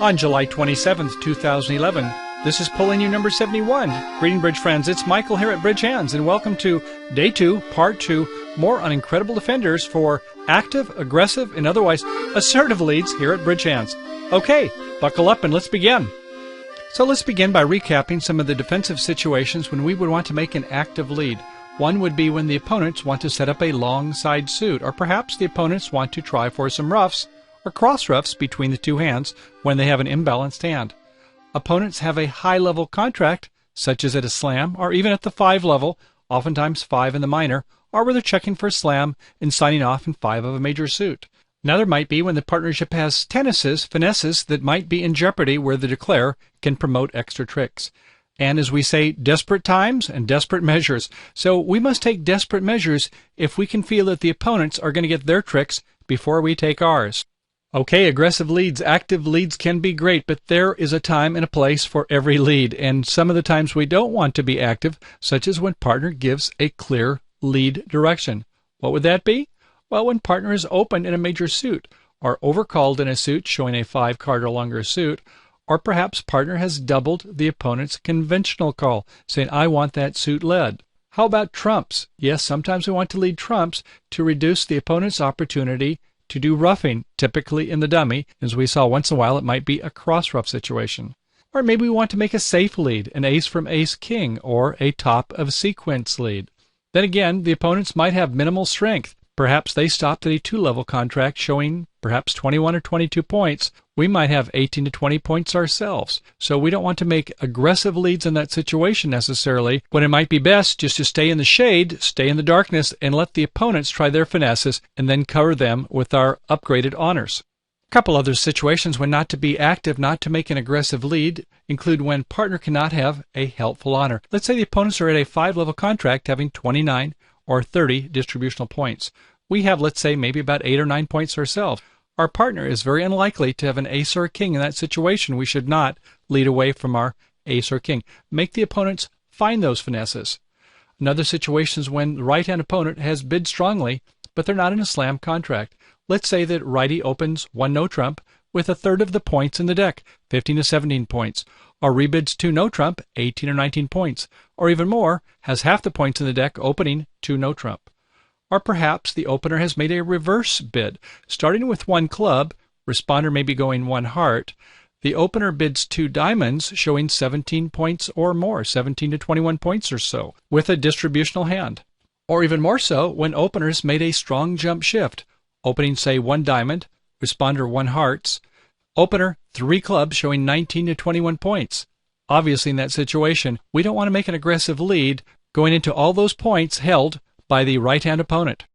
On July 27th, 2011, this is Pulling You number 71. Greeting Bridge friends, it's Michael here at Bridge Hands, and welcome to Day 2, Part 2, more on Incredible Defenders for active, aggressive, and otherwise assertive leads here at Bridge Hands. Okay, buckle up and let's begin. So let's begin by recapping some of the defensive situations when we would want to make an active lead. One would be when the opponents want to set up a long side suit, or perhaps the opponents want to try for some ruffs or cross ruffs between the two hands when they have an imbalanced hand. Opponents have a high-level contract, such as at a slam, or even at the 5 level, oftentimes 5 in the minor, or where they're checking for a slam and signing off in 5 of a major suit. Another might be when the partnership has finesses that might be in jeopardy where the declare can promote extra tricks. And as we say, desperate times and desperate measures. So we must take desperate measures if we can feel that the opponents are going to get their tricks before we take ours. Okay, aggressive leads, active leads can be great, but there is a time and a place for every lead. And some of the times we don't want to be active, such as when partner gives a clear lead direction. What would that be? Well, when partner is open in a major suit, or overcalled in a suit showing a 5-card or longer suit, or perhaps partner has doubled the opponent's conventional call, saying, I want that suit led. How about trumps? Yes, sometimes we want to lead trumps to reduce the opponent's opportunity to do roughing, typically in the dummy. As we saw once in a while, it might be a cross-ruff situation. Or maybe we want to make a safe lead, an ace from ace-king, or a top-of-sequence lead. Then again, the opponents might have minimal strength. Perhaps they stopped at a 2-level contract showing perhaps 21 or 22 points. We might have 18 to 20 points ourselves. So we don't want to make aggressive leads in that situation necessarily, when it might be best just to stay in the shade, stay in the darkness, and let the opponents try their finesses and then cover them with our upgraded honors. A couple other situations when not to be active, not to make an aggressive lead, include when partner cannot have a helpful honor. Let's say the opponents are at a 5-level contract having 29 or 30 distributional points. We have, let's say, maybe about 8 or 9 points ourselves. Our partner is very unlikely to have an ace or a king. In that situation, we should not lead away from our ace or king. Make the opponents find those finesses. Another situation is when the right-hand opponent has bid strongly, but they're not in a slam contract. Let's say that righty opens 1 no trump with a third of the points in the deck, 15 to 17 points, or rebids 2 no trump, 18 or 19 points, or even more, has half the points in the deck opening 2 no trump. Or perhaps the opener has made a reverse bid. Starting with 1 club, responder may be going 1 heart. The opener bids 2 diamonds, showing 17 points or more, 17 to 21 points or so, with a distributional hand. Or even more so, when openers made a strong jump shift, opening, say, 1 diamond, responder 1 hearts, opener 3 clubs, showing 19 to 21 points. Obviously, in that situation, we don't want to make an aggressive lead going into all those points held by the right-hand opponent.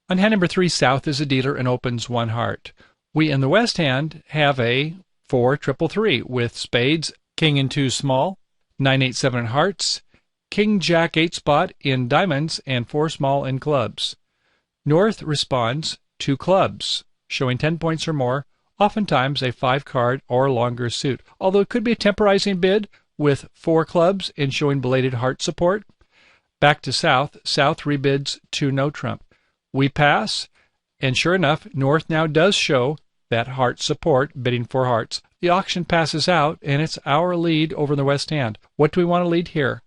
On hand number 3, south is a dealer and opens 1 heart. We in the west hand have a 4-3-3 with spades, king and 2 small, 9-8-7 in hearts, king jack 8 spot in diamonds, and 4 small in clubs. North responds 2 clubs, showing 10 points or more, oftentimes a 5-card or longer suit, although it could be a temporizing bid with 4 clubs and showing belated heart support. Back to south, south rebids 2 no trump. We pass, and sure enough, north now does show that heart support, bidding 4 hearts. The auction passes out, and it's our lead over in the west hand. What do we want to lead here?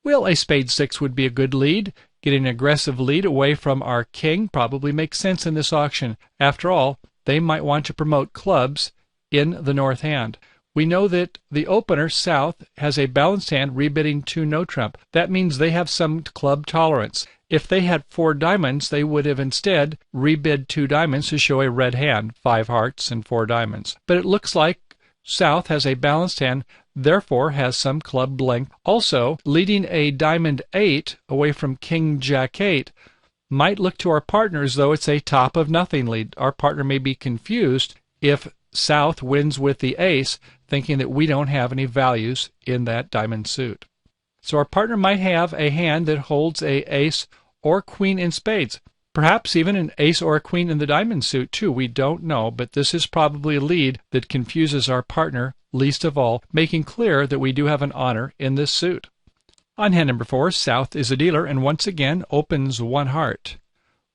Well, a spade 6 would be a good lead. Getting an aggressive lead away from our king probably makes sense in this auction. After all, they might want to promote clubs in the north hand. We know that the opener, south, has a balanced hand rebidding 2 no trump. That means they have some club tolerance. If they had 4 diamonds, they would have instead rebid 2 diamonds to show a red hand, 5 hearts and 4 diamonds. But it looks like south has a balanced hand, therefore has some club length. Also, leading a diamond 8 away from king jack 8 might look to our partner as though it's a top of nothing lead. Our partner may be confused if south wins with the ace, thinking that we don't have any values in that diamond suit. So our partner might have a hand that holds a ace or queen in spades, perhaps even an ace or a queen in the diamond suit too. We don't know, but this is probably a lead that confuses our partner least of all, making clear that we do have an honor in this suit. On hand number 4, south is a dealer and once again opens 1 heart.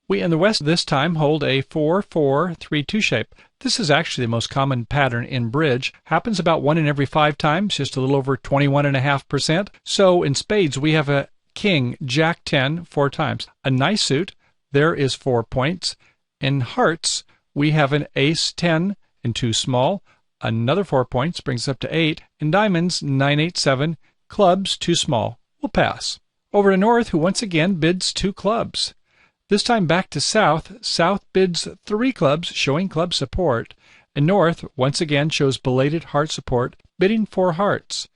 We in the west this time hold a 4-4-3-2 shape. This is actually the most common pattern in bridge. Happens about 1 in every 5 times, just a little over 21.5%. So in spades, we have a king, jack 10, 4 times. A nice suit, there is 4 points. In hearts, we have an ace 10 and 2 small. Another 4 points brings us up to 8. In diamonds, 9, 8, 7. Clubs, 2 small. We'll pass. Over to North, who once again bids 2 clubs. This time back to South. South bids 3 clubs, showing club support. And North, once again, shows belated heart support, bidding 4 hearts.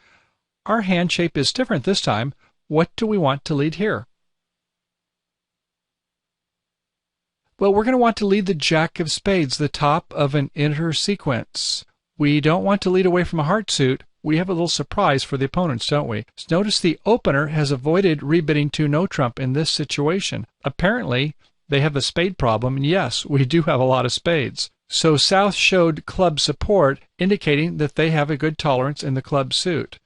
Our hand shape is different this time. What do we want to lead here? Well, we're going to want to lead the jack of spades, the top of an inter sequence. We don't want to lead away from a heart suit. We have a little surprise for the opponents, don't we? So notice the opener has avoided rebidding to no trump in this situation. Apparently, they have a spade problem, and yes, we do have a lot of spades. So South showed club support, indicating that they have a good tolerance in the club suit.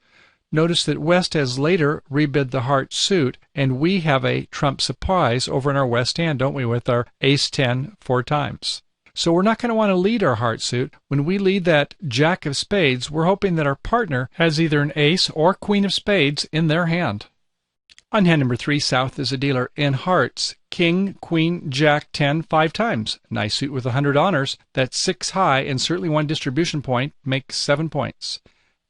Notice that West has later rebid the heart suit, and we have a trump surprise over in our West hand, don't we, with our ace 10 4 times. So we're not going to want to lead our heart suit. When we lead that jack of spades, we're hoping that our partner has either an ace or queen of spades in their hand. On hand number 3, South is a dealer in hearts. King, queen, jack, 10, 5 times. Nice suit with 100 honors. That's 6 high and certainly 1 distribution point makes 7 points.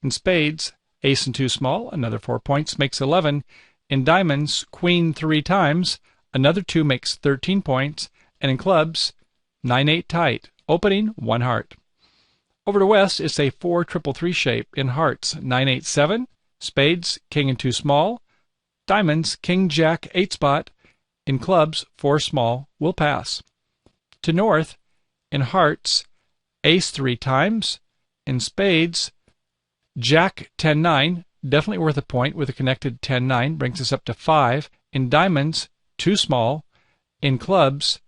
In spades, ace and 2 small, another 4 points makes 11. In diamonds, queen 3 times, another 2 makes 13 points. And in clubs, 9, 8 tight. Opening, 1 heart. Over to West, it's a 4 triple 3 shape in hearts. 9, 8, 7. Spades, king and 2 small. Diamonds, king, jack, 8 spot. In clubs, 4 small. We'll pass. To North, in hearts, ace 3 times. In spades, jack, 10, 9. Definitely worth a point with a connected 10, 9. Brings us up to 5. In diamonds, 2 small. In clubs,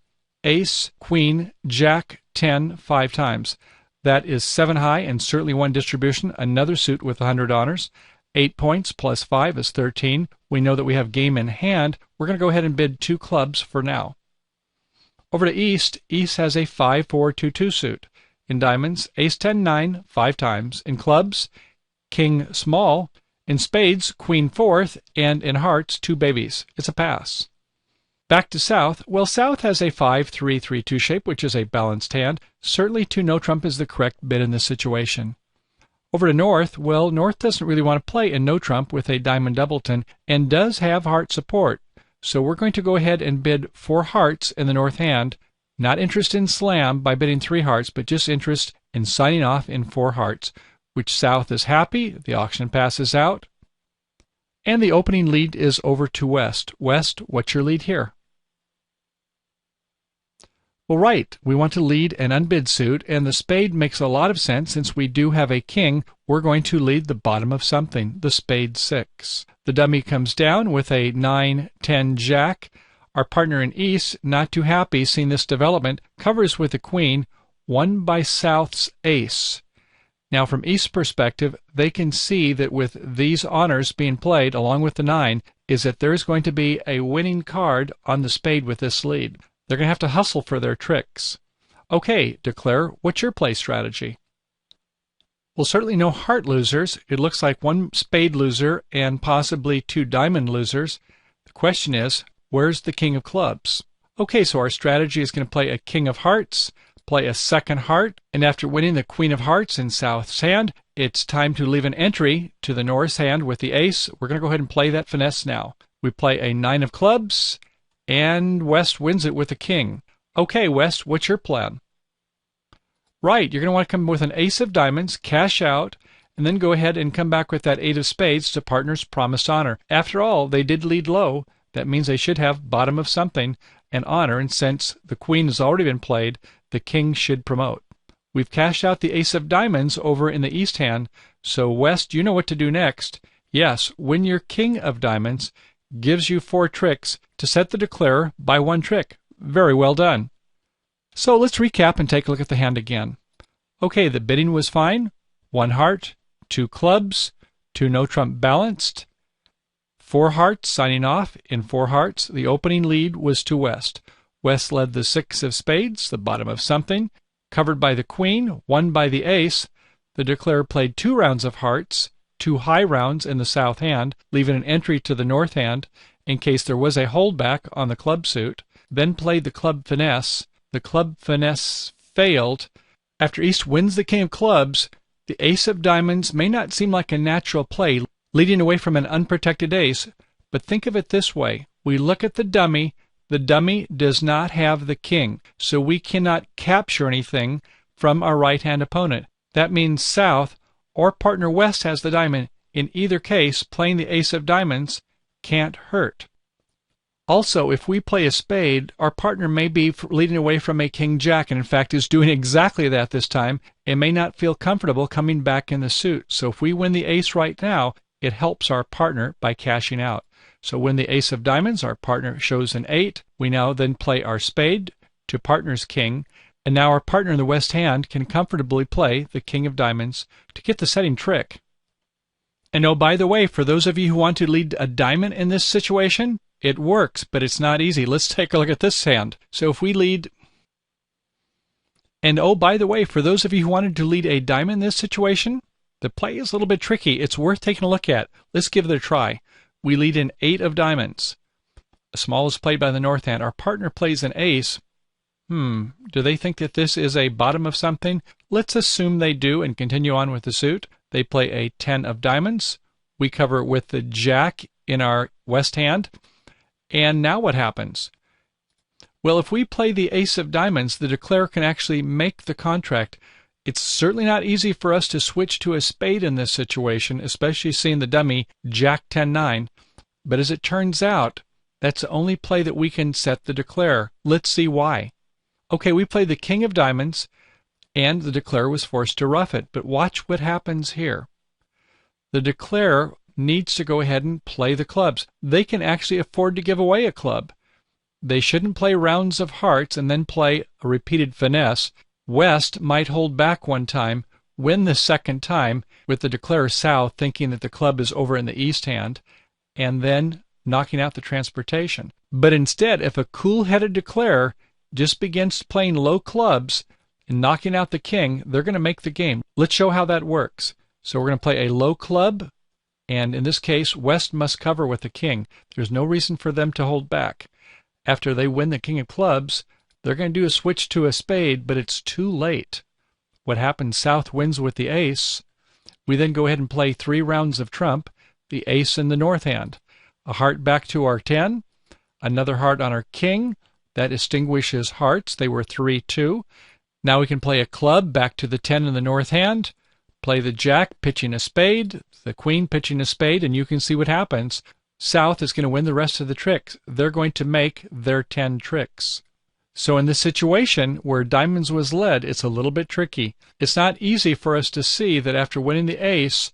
ace, queen, jack, 10, 5 times. That is 7 high and certainly 1 distribution. Another suit with 100 honors. 8 points plus 5 is 13. We know that we have game in hand. We're going to go ahead and bid 2 clubs for now. Over to East. East has a 5, 4, 2, 2 suit. In diamonds, ace 10, 9, 5 times. In clubs, king small. In spades, queen 4th. And in hearts, 2 babies. It's a pass. Back to South. Well, South has a 5, 3, 3, 2 shape, which is a balanced hand. Certainly 2 no trump is the correct bid in this situation. Over to North. Well, North doesn't really want to play in no trump with a diamond doubleton and does have heart support. So we're going to go ahead and bid 4 hearts in the North hand. Not interested in slam by bidding 3 hearts, but just interest in signing off in 4 hearts, which South is happy. The auction passes out. And the opening lead is over to West. West, what's your lead here? Well, right, we want to lead an unbid suit, and the spade makes a lot of sense since we do have a king. We're going to lead the bottom of something, the spade 6. The dummy comes down with a 9, 10 jack. Our partner in East, not too happy seeing this development, covers with a queen, won by South's ace. Now, from East's perspective, they can see that with these honors being played, along with the 9, is that there's going to be a winning card on the spade with this lead. They're going to have to hustle for their tricks. Okay, Declare, what's your play strategy? Well, certainly no heart losers. It looks like 1 spade loser and possibly 2 diamond losers. The question is, where's the king of clubs? Okay, so our strategy is going to play a king of hearts, play a second heart, and after winning the queen of hearts in South's hand, it's time to leave an entry to the North's hand with the ace. We're going to go ahead and play that finesse now. We play a 9 of clubs, and West wins it with a king. Okay, West, what's your plan? Right, you're going to want to come with an ace of diamonds, cash out, and then go ahead and come back with that 8 of spades to partner's promised honor. After all, they did lead low. That means they should have bottom of something and honor, and since the queen has already been played, the king should promote. We've cashed out the ace of diamonds over in the East hand, so West, you know what to do next. Yes, win your king of diamonds, gives you 4 tricks to set the declarer by 1 trick. Very well done. So let's recap and take a look at the hand again. Okay, the bidding was fine. 1 heart, 2 clubs, 2 no trump balanced, 4 hearts signing off in 4 hearts. The opening lead was to West. West led the 6 of spades, the bottom of something. covered by the queen, won by the ace. The declarer played 2 rounds of hearts, 2 high rounds in the south hand, leaving an entry to the north hand in case there was a holdback on the club suit, then played the club finesse. The club finesse failed. After East wins the king of clubs, the ace of diamonds may not seem like a natural play, leading away from an unprotected ace, but think of it this way. We look at the dummy does not have the king, so we cannot capture anything from our right-hand opponent. That means South or partner West has the diamond. In either case, playing the ace of diamonds can't hurt. Also, if we play a spade, our partner may be leading away from a king-jack, and in fact is doing exactly that this time, and may not feel comfortable coming back in the suit. So if we win the ace right now, it helps our partner by cashing out. So when the ace of diamonds, our partner shows an 8. We now then play our spade to partner's king, and now our partner in the west hand can comfortably play the king of diamonds to get the setting trick. And oh, by the way, for those of you who want to lead a diamond in this situation, it works, but it's not easy. Let's take a look at this hand. So if we lead... And oh, by the way, for those of you who wanted to lead a diamond in this situation, the play is a little bit tricky. It's worth taking a look at. Let's give it a try. We lead an 8 of diamonds. A small is played by the north hand. Our partner plays an ace. Do they think that this is a bottom of something? Let's assume they do and continue on with the suit. They play a 10 of diamonds. We cover with the jack in our west hand. And now what happens? Well, if we play the ace of diamonds, the declarer can actually make the contract. It's certainly not easy for us to switch to a spade in this situation, especially seeing the dummy jack 10-9. But as it turns out, that's the only play that we can set the declarer. Let's see why. Okay, we played the king of diamonds, and the declarer was forced to rough it. But watch what happens here. The declarer needs to go ahead and play the clubs. They can actually afford to give away a club. They shouldn't play rounds of hearts and then play a repeated finesse. West might hold back one time, win the second time, with the declarer South thinking that the club is over in the east hand, and then knocking out the transportation. But instead, if a cool-headed declarer just begins playing low clubs and knocking out the king, they're going to make the game. Let's show how that works. So we're going to play a low club, and in this case, West must cover with the king. There's no reason for them to hold back. After they win the king of clubs, they're going to do a switch to a spade, but it's too late. What happens? South wins with the ace. We then go ahead and play 3 rounds of trump, the ace in the north hand. A heart back to our 10, another heart on our king. That extinguishes hearts. They were 3-2. Now we can play a club back to the 10 in the north hand, play the jack pitching a spade, the queen pitching a spade, and you can see what happens. South is going to win the rest of the tricks. They're going to make their 10 tricks. So in this situation where diamonds was led, it's a little bit tricky. It's not easy for us to see that after winning the ace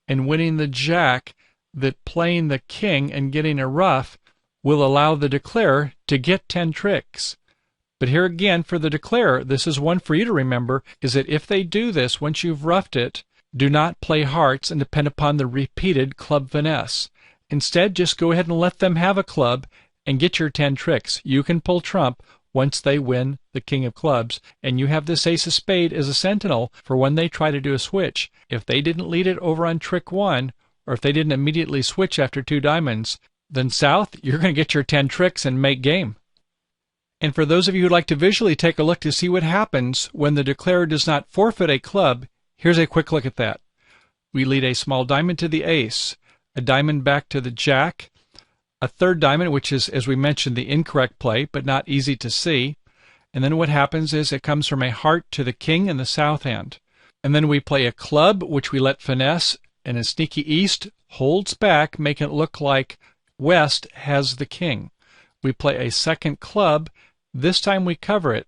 and winning the jack, that playing the king and getting a ruff will allow the declarer to get 10 tricks. But here again, for the declarer, this is one for you to remember, is that if they do this, once you've ruffed it, do not play hearts and depend upon the repeated club finesse. Instead, just go ahead and let them have a club and get your 10 tricks. You can pull trump once they win the king of clubs, and you have this ace of spade as a sentinel for when they try to do a switch. If they didn't lead it over on trick 1, or if they didn't immediately switch after 2 diamonds, then South, you're going to get your 10 tricks and make game. And for those of you who'd like to visually take a look to see what happens when the declarer does not forfeit a club, here's a quick look at that. We lead a small diamond to the ace, a diamond back to the jack, a third diamond, which is, as we mentioned, the incorrect play, but not easy to see. And then what happens is it comes from a heart to the king in the south hand. And then we play a club, which we let finesse, and a sneaky east holds back, making it look like West has the king. We play a second club. This time we cover it.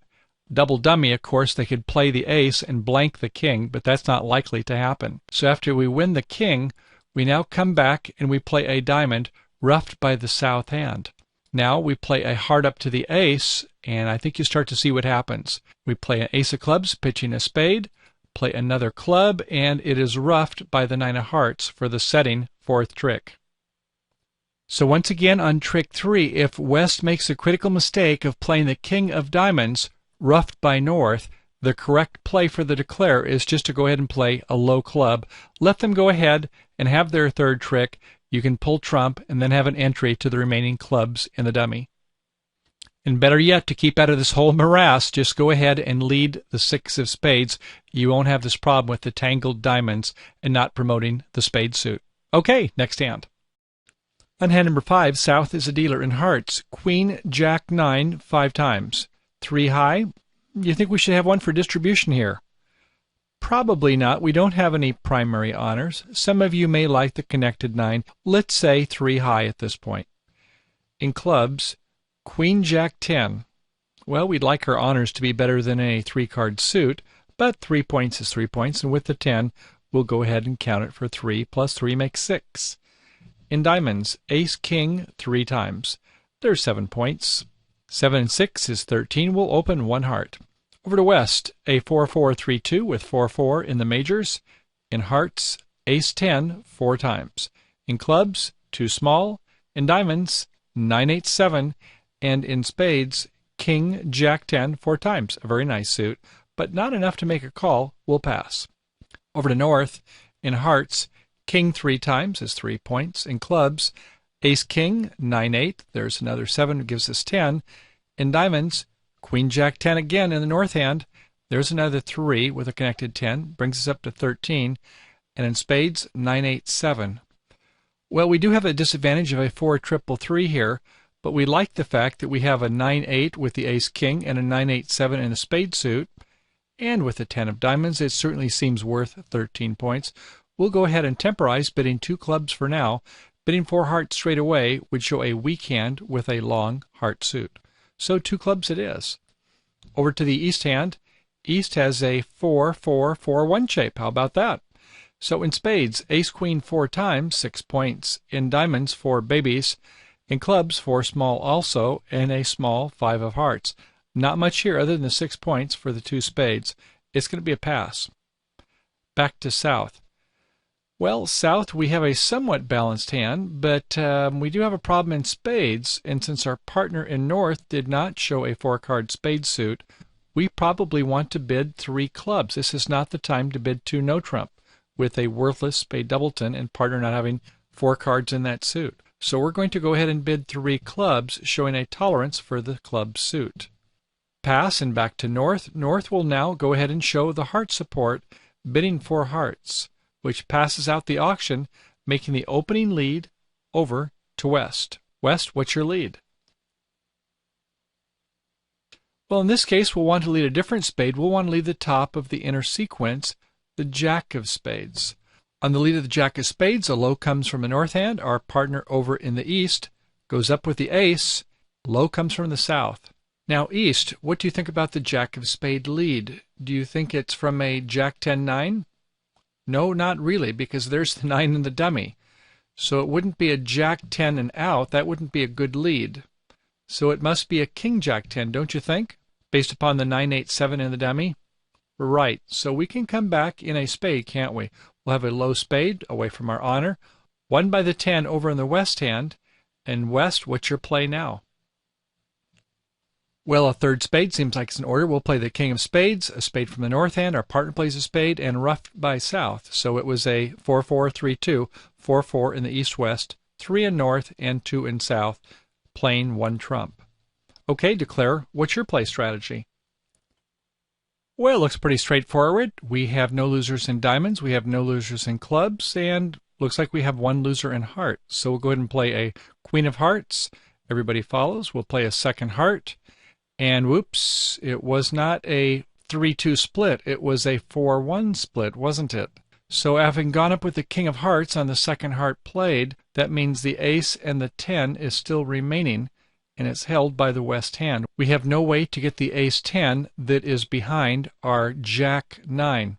Double dummy, of course, they could play the ace and blank the king, but that's not likely to happen. So after we win the king, we now come back and we play a diamond, ruffed by the south hand. Now we play a heart up to the ace, and I think you start to see what happens. We play an ace of clubs, pitching a spade, play another club, and it is ruffed by the 9 of hearts for the setting 4th trick. So once again on trick 3, if West makes a critical mistake of playing the king of diamonds, ruffed by North, The correct play for the declare is just to go ahead and play a low club. Let them go ahead and have their third trick. You can pull trump and then have an entry to the remaining clubs in the dummy. And better yet, to keep out of this whole morass, just go ahead and lead the 6 of spades. You won't have this problem with the tangled diamonds and not promoting the spade suit. Okay, next hand. On hand number 5, South is a dealer in hearts. Queen, Jack, 9, 5 times. 3 high. You think we should have one for distribution here? Probably not. We don't have any primary honors. Some of you may like the connected 9. Let's say 3 high at this point. In clubs, Queen, Jack, 10. Well, we'd like our honors to be better than a 3-card suit, but 3 points is 3 points, and with the 10, we'll go ahead and count it for 3, plus 3 makes 6. In diamonds, Ace, King, 3 times. There's 7 points. 7 and 6 is 13. We'll open 1 heart. Over to West, a 4-4-3-2 with 4-4 in the majors. In hearts, Ace, 10, 4 times. In clubs, 2 small. In diamonds, 9-8-7. And in spades, King, Jack, 10, 4 times. A very nice suit, but not enough to make a call. We'll pass. Over to North, in hearts, King 3 times is 3 points. In clubs, Ace, King, 9-8. There's another 7, gives us 10. In diamonds, Queen, Jack, 10 again in the north hand. There's another 3 with a connected 10, brings us up to 13. And in spades, 9-8-7. Well, we do have a disadvantage of a 4-3-3 here, but we like the fact that we have a 9-8 with the Ace, King, and a 9-8-7 in a spade suit. And with the 10 of diamonds, it certainly seems worth 13 points. We'll go ahead and temporize, bidding 2 clubs for now. Bidding 4 hearts straight away would show a weak hand with a long heart suit. So 2 clubs it is. Over to the East hand. East has a 4-4-4-1 shape. How about that? So in spades, Ace, Queen 4 times, 6 points. In diamonds, 4 babies. In clubs, 4 small also, and a small 5 of hearts. Not much here other than the 6 points for the 2 spades. It's going to be a pass. Back to South. Well, South, we have a somewhat balanced hand, but we do have a problem in spades, and since our partner in North did not show a 4-card spade suit, we probably want to bid 3 clubs. This is not the time to bid 2 no-trump with a worthless spade doubleton and partner not having 4 cards in that suit. So we're going to go ahead and bid 3 clubs, showing a tolerance for the club suit. Pass and back to North. North will now go ahead and show the heart support, bidding 4 hearts, which passes out the auction, making the opening lead over to West. West, what's your lead? Well, in this case, we'll want to lead a different spade. We'll want to lead the top of the inner sequence, the Jack of spades. On the lead of the Jack of spades, a low comes from the north hand. Our partner over in the East goes up with the ace. Low comes from the south. Now, East, what do you think about the Jack of spade lead? Do you think it's from a Jack 10-9? No, not really, because there's the 9 in the dummy. So it wouldn't be a Jack 10 and out. That wouldn't be a good lead. So it must be a King Jack 10, don't you think? Based upon the 9-8-7 in the dummy? Right. So we can come back in a spade, can't we? We'll have a low spade away from our honor. 1 by the 10 over in the West hand. And West, what's your play now? Well, a third spade seems like it's in order. We'll play the King of spades, a spade from the north hand. Our partner plays a spade, and rough by south. So it was a 4-4-3-2, 4-4 in the east-west, 3 in north, and 2 in south, playing 1 trump. Okay, Declare, what's your play strategy? Well, it looks pretty straightforward. We have no losers in diamonds, we have no losers in clubs, and looks like we have 1 loser in hearts. So we'll go ahead and play a Queen of hearts. Everybody follows. We'll play a second heart. And whoops, it was not a 3-2 split. It was a 4-1 split, wasn't it? So having gone up with the King of hearts on the second heart played, that means the ace and the 10 is still remaining, and it's held by the West hand. We have no way to get the ace 10 that is behind our Jack 9.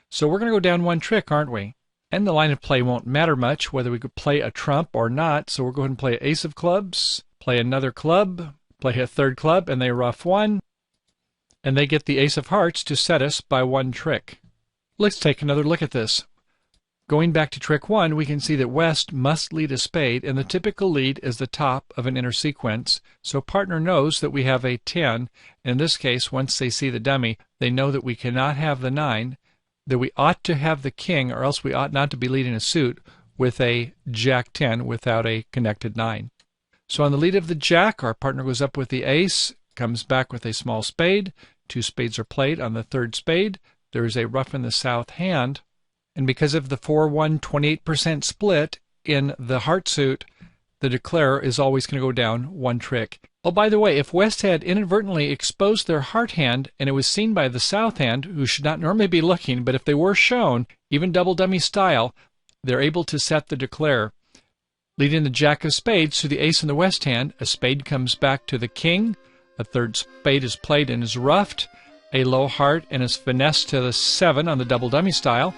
So we're going to go down 1 trick, aren't we? And the line of play won't matter much, whether we could play a trump or not. So we'll go ahead and play ace of clubs, play another club, play a third club, and they ruff 1, and they get the ace of hearts to set us by 1 trick. Let's take another look at this. Going back to trick 1, we can see that West must lead a spade, and the typical lead is the top of an inner sequence. So partner knows that we have a 10. In this case, once they see the dummy, they know that we cannot have the 9, that we ought to have the king, or else we ought not to be leading a suit with a Jack 10 without a connected 9. So on the lead of the Jack, our partner goes up with the ace, comes back with a small spade. 2 spades are played. On the third spade, there is a rough in the south hand. And because of the 4-1 28% split in the heart suit, the declarer is always going to go down 1 trick. Oh, by the way, if West had inadvertently exposed their heart hand and it was seen by the south hand, who should not normally be looking, but if they were shown, even double dummy style, they're able to set the declarer. Leading the Jack of spades to the ace in the West hand, a spade comes back to the king, a third spade is played and is ruffed, a low heart and is finessed to the 7 on the double dummy style.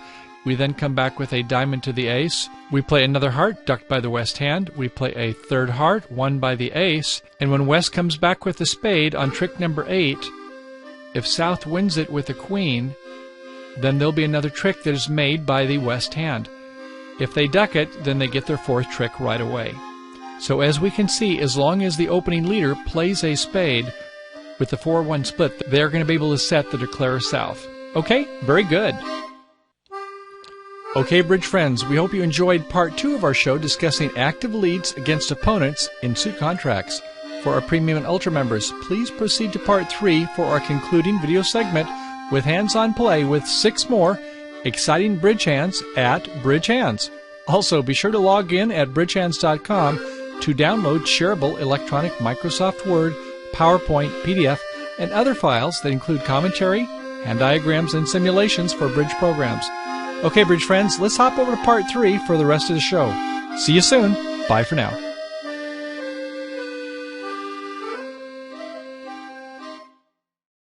We then come back with a diamond to the ace. We play another heart, ducked by the West hand. We play a third heart, won by the ace. And when West comes back with the spade on trick number 8, if South wins it with a queen, then there'll be another trick that is made by the West hand. If they duck it, then they get their 4th trick right away. So as we can see, as long as the opening leader plays a spade with the 4-1 split, they're going to be able to set the declarer south. Okay, very good. Okay, bridge friends, we hope you enjoyed part 2 of our show discussing active leads against opponents in suit contracts. For our premium and ultra members, please proceed to part 3 for our concluding video segment with hands-on play with 6 more exciting bridge hands at Bridge Hands. Also, be sure to log in at bridgehands.com to download shareable electronic Microsoft Word, PowerPoint, PDF, and other files that include commentary, hand diagrams, and simulations for bridge programs. Okay, bridge friends, let's hop over to part 3 for the rest of the show. See you soon. Bye for now.